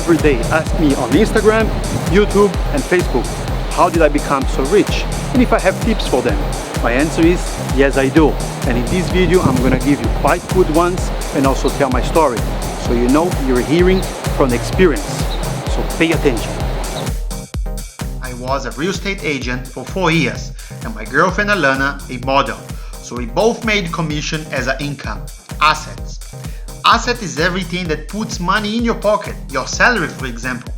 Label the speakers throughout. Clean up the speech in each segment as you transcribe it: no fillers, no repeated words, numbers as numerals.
Speaker 1: every day ask me on Instagram, YouTube and Facebook, how did I become so rich? And if I have tips for them. My answer is yes, I do. And in this video I'm gonna give you 5 good ones and also tell my story, so you know you're hearing from experience. So pay attention. I was a real estate agent for 4 years and my girlfriend Alana a model. So we both made commission as an income. Assets. Asset is everything that puts money in your pocket, your salary for example.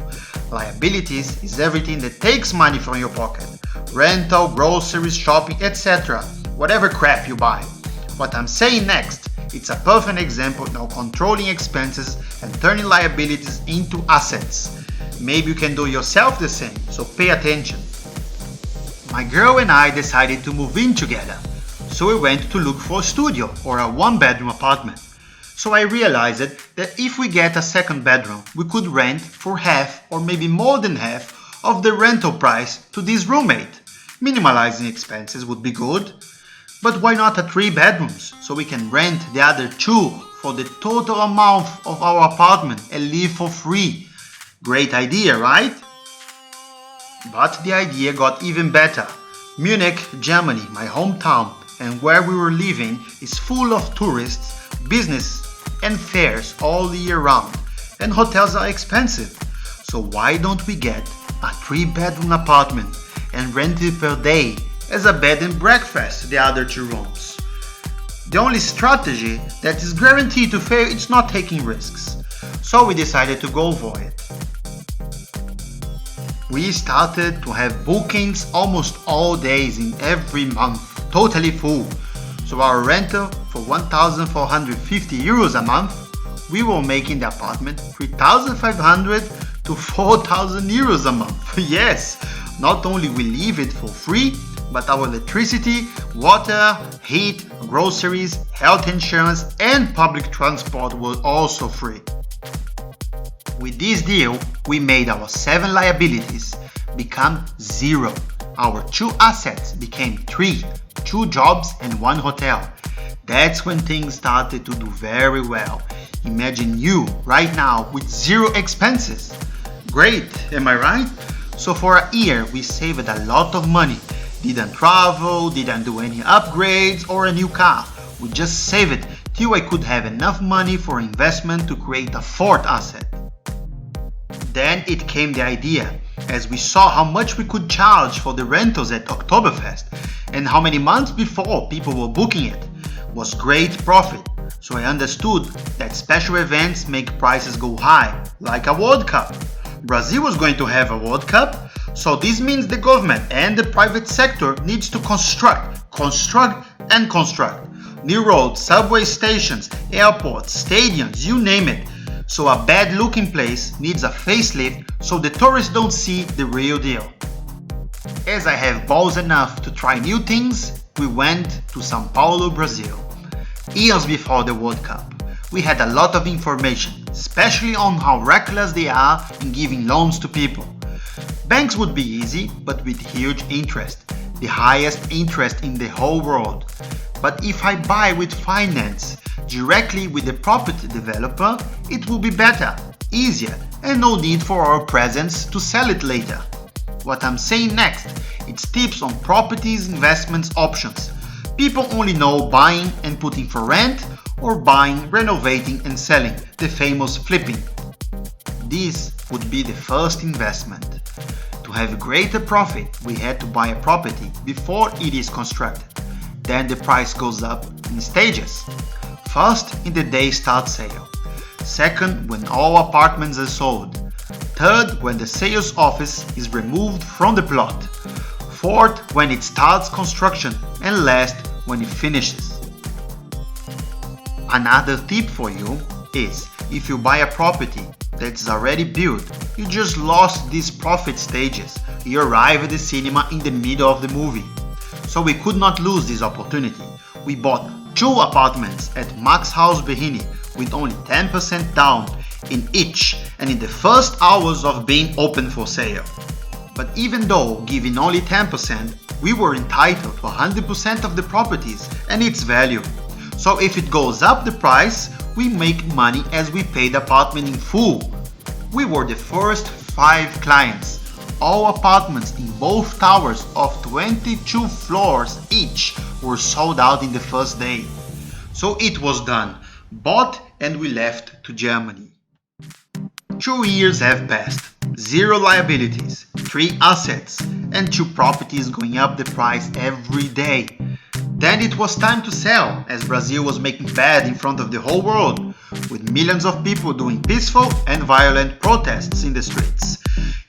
Speaker 1: Liabilities is everything that takes money from your pocket. Rental, groceries, shopping, etc. Whatever crap you buy. What I'm saying next, it's a perfect example of controlling expenses and turning liabilities into assets. Maybe you can do yourself the same, so pay attention. My girl and I decided to move in together, so we went to look for a studio or a 1-bedroom apartment. So I realized that if we get a 2nd bedroom, we could rent for half or maybe more than half of the rental price to this roommate. Minimalizing expenses would be good, but why not a 3 bedrooms, so we can rent the other 2 for the total amount of our apartment and live for free. Great idea, right? But the idea got even better. Munich, Germany, my hometown, and where we were living is full of tourists, business and fairs all the year round, and hotels are expensive. So why don't we get a 3-bedroom apartment and rent it per day as a bed and breakfast the other 2 rooms? The only strategy that is guaranteed to fail is not taking risks. So we decided to go for it. We started to have bookings almost all days in every month, totally full. So our rental for 1,450 euros a month, we were making the apartment 3,500 to 4,000 euros a month. Yes, not only we leave it for free, but our electricity, water, heat, groceries, health insurance and public transport were also free. With this deal, we made our 7 liabilities become 0. Our 2 assets became 3, 2 jobs and 1 hotel. That's when things started to do very well. Imagine you right now with 0 expenses. Great, am I right? So for a year we saved a lot of money. Didn't travel, didn't do any upgrades or a new car. We just saved it till I could have enough money for investment to create a 4th asset. Then it came the idea, as we saw how much we could charge for the rentals at Oktoberfest and how many months before people were booking it. Was great profit. So I understood that special events make prices go high, like a World Cup. Brazil was going to have a World Cup, so this means the government and the private sector needs to construct new roads, subway stations, airports, stadiums, you name it. So a bad looking place needs a facelift so the tourists don't see the real deal. As I have balls enough to try new things, we went to São Paulo, Brazil. Years before the World Cup, we had a lot of information, especially on how reckless they are in giving loans to people. Banks would be easy, but with huge interest, the highest interest in the whole world. But if I buy with finance, directly with the property developer, it will be better, easier, and no need for our presence to sell it later. What I'm saying next, it's tips on properties, investments, options. People only know buying and putting for rent, or buying, renovating and selling, the famous flipping. This would be the first investment. To have greater profit, we had to buy a property before it is constructed. Then the price goes up in stages. First, in the day start sale. Second, when all apartments are sold. Third, when the sales office is removed from the plot. Fourth, when it starts construction. And last, when it finishes. Another tip for you is, if you buy a property that's already built, you just lost these profit stages. You arrive at the cinema in the middle of the movie. So we could not lose this opportunity. We bought 2 apartments at Max House Berrini with only 10% down in each and in the first hours of being open for sale. But even though giving only 10%, we were entitled to 100% of the properties and its value. So if it goes up the price, we make money as we pay the apartment in full.
Speaker 2: We were the first 5 clients. All apartments in both towers of 22 floors each were sold out in the first day. So it was done, bought, and we left to Germany. 2 years have passed, 0 liabilities, 3 assets, and 2 properties going up the price every day. Then it was time to sell, as Brazil was making bad in front of the whole world, with millions of people doing peaceful and violent protests in the streets.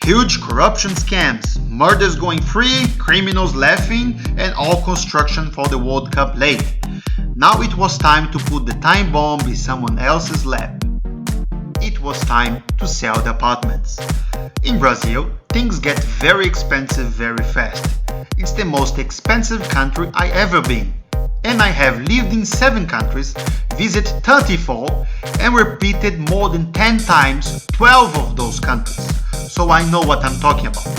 Speaker 2: Huge corruption scams, murders going free, criminals laughing, and all construction for the World Cup late. Now it was time to put the time bomb in someone else's lap. It was time to sell the apartments. In Brazil, things get very expensive very fast. It's the most expensive country I ever been. And I have lived in 7 countries, visited 34, and repeated more than 10 times 12 of those countries. So I know what I'm talking about.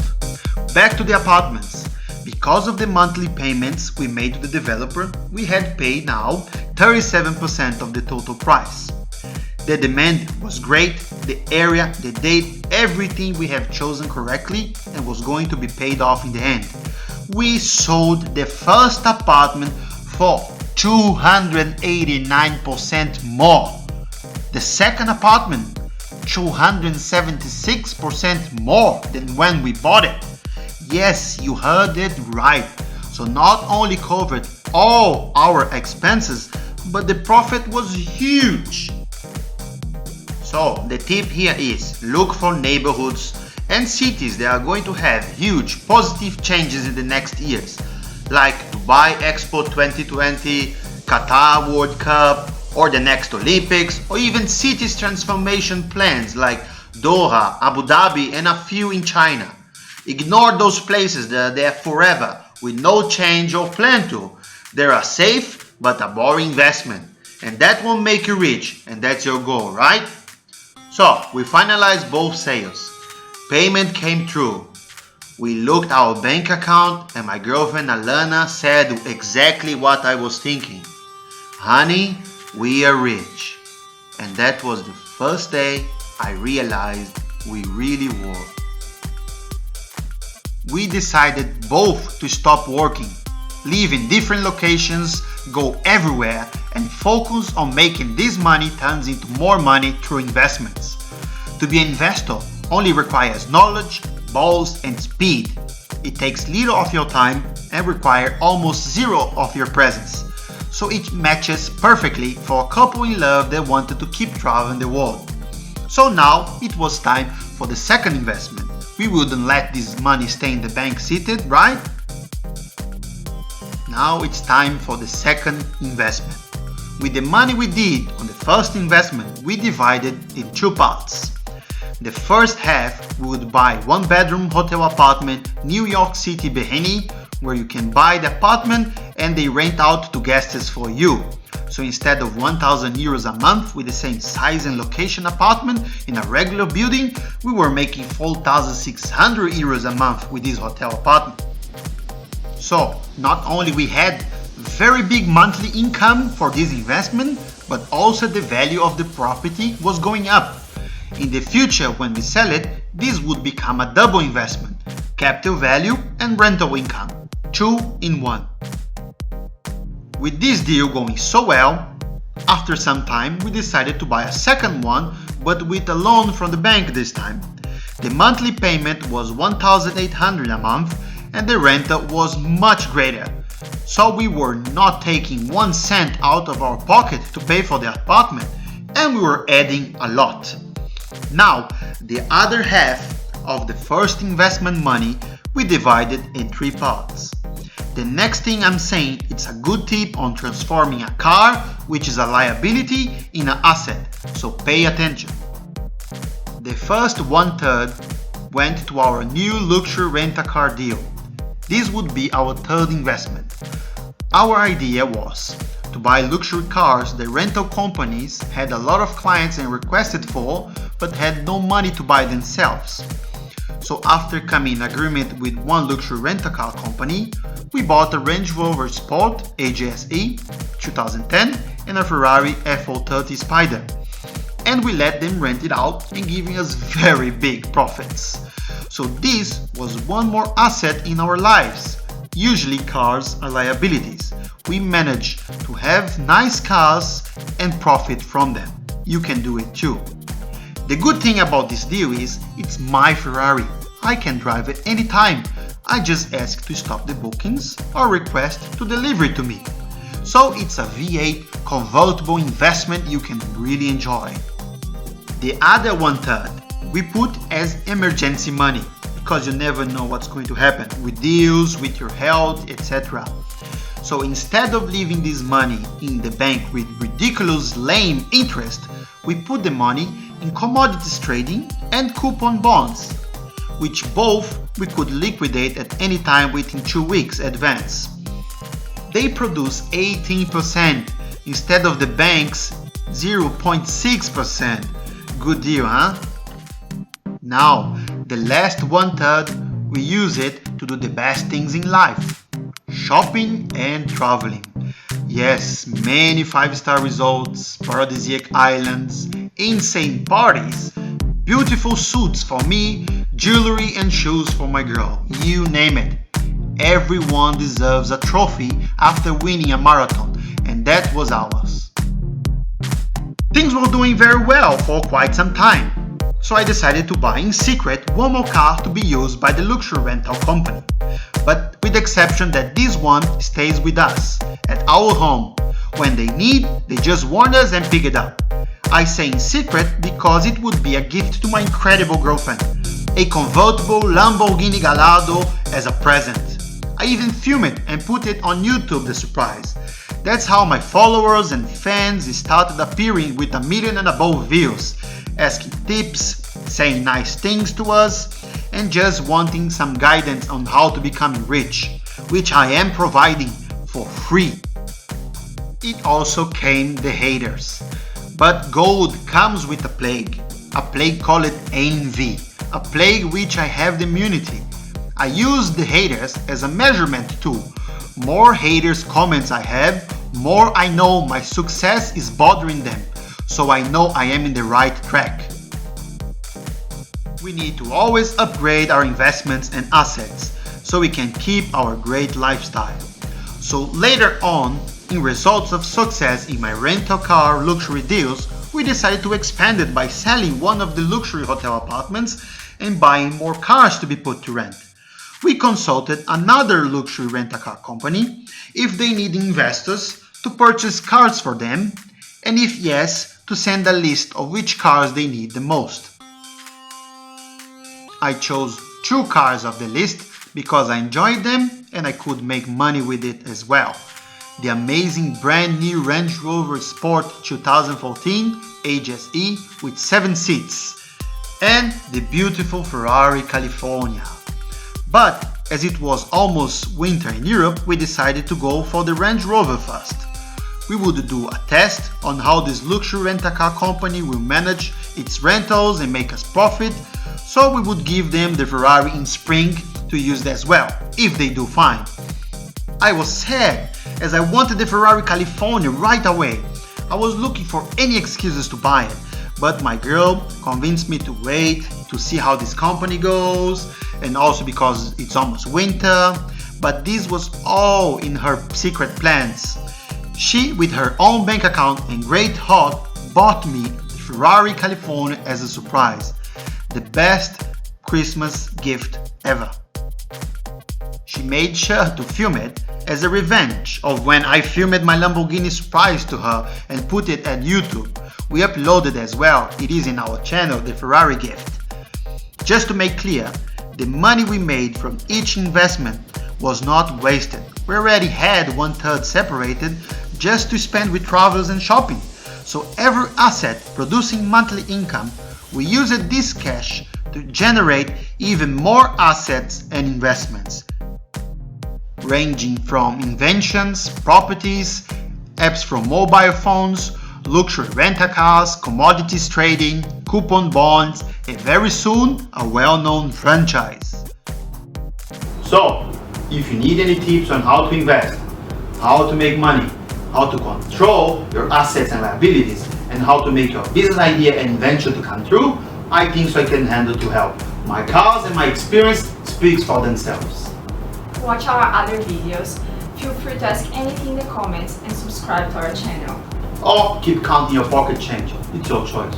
Speaker 2: Back to the apartments. Because of the monthly payments we made to the developer, we had paid now 37% of the total price. The demand was great, the area, the date, everything we have chosen correctly and was going to be paid off in the end. We sold the first apartment for 289% more. The second apartment, 276% more than when we bought it. Yes, you heard it right. So not only covered all our expenses, but the profit was huge. So the tip here is look for neighborhoods and cities that are going to have huge positive changes in the next years, like Dubai Expo 2020, Qatar World Cup, or the next Olympics, or even cities transformation plans like Doha, Abu Dhabi, and a few in China. Ignore those places that are there forever with no change or plan to. They are safe but a boring investment, and that won't make you rich, and that's your goal, right? So we finalized both sales. Payment came through. We looked at our bank account and my girlfriend Alana said exactly what I was thinking. Honey, we are rich. And that was the first day I realized we really were. We decided both to stop working, live in different locations, go everywhere, and focus on making this money turns into more money through investments. To be an investor only requires knowledge, balls, and speed. It takes little of your time and requires almost 0 of your presence. So it matches perfectly for a couple in love that wanted to keep traveling the world. So now it was time for the second investment. We wouldn't let this money stay in the bank seated, right? Now it's time for the second investment. With the money we did on the first investment, we divided in 2 parts. The first half we would buy 1-bedroom hotel apartment, New York City, Berrini, where you can buy the apartment and they rent out to guests for you. So instead of 1,000 euros a month with the same size and location apartment in a regular building, we were making 4,600 euros a month with this hotel apartment. So not only we had very big monthly income for this investment, but also the value of the property was going up. In the future, when we sell it, this would become a double investment, capital value and rental income, 2 in 1. With this deal going so well, after some time we decided to buy a second one, but with a loan from the bank this time. The monthly payment was 1,800 a month and the rental was much greater. So we were not taking 1 cent out of our pocket to pay for the apartment, and we were adding a lot. Now, the other half of the first investment money we divided in 3 parts. The next thing I'm saying, it's a good tip on transforming a car, which is a liability, in an asset, so pay attention. The first 1/3 went to our new luxury rent-a-car deal. This would be our third investment. Our idea was to buy luxury cars that rental companies had a lot of clients and requested for, but had no money to buy themselves. So after coming in agreement with one luxury rent-a-car company, we bought a Range Rover Sport AGSE 2010 and a Ferrari F430 Spider. and we let them rent it out and giving us very big profits. So this was one more asset in our lives. Usually cars are liabilities. We manage to have nice cars and profit from them. You can do it too. The good thing about this deal is it's my Ferrari. I can drive it anytime. I just ask to stop the bookings or request to deliver it to me. So it's a V8 convertible investment you can really enjoy. The other 1/3 we put as emergency money, because you never know what's going to happen with deals, with your health, etc. So instead of leaving this money in the bank with ridiculous lame interest, we put the money in commodities trading and coupon bonds, which both we could liquidate at any time within 2 weeks advance. They produce 18% instead of the bank's 0.6%. Good deal, huh? Now, the last 1/3, we use it to do the best things in life. Shopping and traveling. Yes, many 5-star resorts, paradisiac islands, insane parties, beautiful suits for me, jewelry and shoes for my girl, you name it. Everyone deserves a trophy after winning a marathon, and that was ours. Things were doing very well for quite some time, so I decided to buy in secret one more car to be used by the luxury rental company, but with the exception that this one stays with us, at our home. When they need, they just warn us and pick it up. I say in secret because it would be a gift to my incredible girlfriend, a convertible Lamborghini Gallardo as a present. I even filmed it and put it on YouTube, the surprise. That's how my followers and fans started appearing with 1 million and above views, asking tips, saying nice things to us, and just wanting some guidance on how to become rich, which I am providing for free. It also came the haters. But gold comes with a plague called envy, a plague which I have the immunity. I use the haters as a measurement tool. More haters comments I have, more I know my success is bothering them, so I know I am in the right track. We need to always upgrade our investments and assets so we can keep our great lifestyle. So later on, in results of success in my rental car luxury deals, we decided to expand it by selling one of the luxury hotel apartments and buying more cars to be put to rent. We consulted another luxury rent-a-car company if they need investors to purchase cars for them, and if yes, to send a list of which cars they need the most. I chose 2 cars of the list because I enjoyed them and I could make money with it as well. The amazing brand new Range Rover Sport 2014 HSE with 7 seats, and the beautiful Ferrari California. But as it was almost winter in Europe, we decided to go for the Range Rover first. We would do a test on how this luxury rent-a-car company will manage its rentals and make us profit, so we would give them the Ferrari in spring to use as well, if they do fine. I was sad as I wanted the Ferrari California right away. I was looking for any excuses to buy it, but my girl convinced me to wait to see how this company goes, and also because it's almost winter, but this was all in her secret plans. She, with her own bank account and great heart, bought me the Ferrari California as a surprise. The best Christmas gift ever. She made sure to film it as a revenge of when I filmed my Lamborghini surprise to her and put it at YouTube. We uploaded as well, it is in our channel, the Ferrari gift. Just to make clear, the money we made from each investment was not wasted. We already had 1/3 separated just to spend with travels and shopping. So every asset producing monthly income, we used this cash to generate even more assets and investments, ranging from inventions, properties, apps from mobile phones, luxury rent-a-cars, commodities trading, coupon bonds, and very soon a well-known franchise. So, if you need any tips on how to invest, how to make money, how to control your assets and liabilities, and how to make your business idea and venture to come true, I think so I can handle to help. My cause and my experience speaks for themselves.
Speaker 3: Watch our other videos, feel free to ask anything in the comments and subscribe to our channel.
Speaker 2: Or keep counting your pocket change. It's your choice.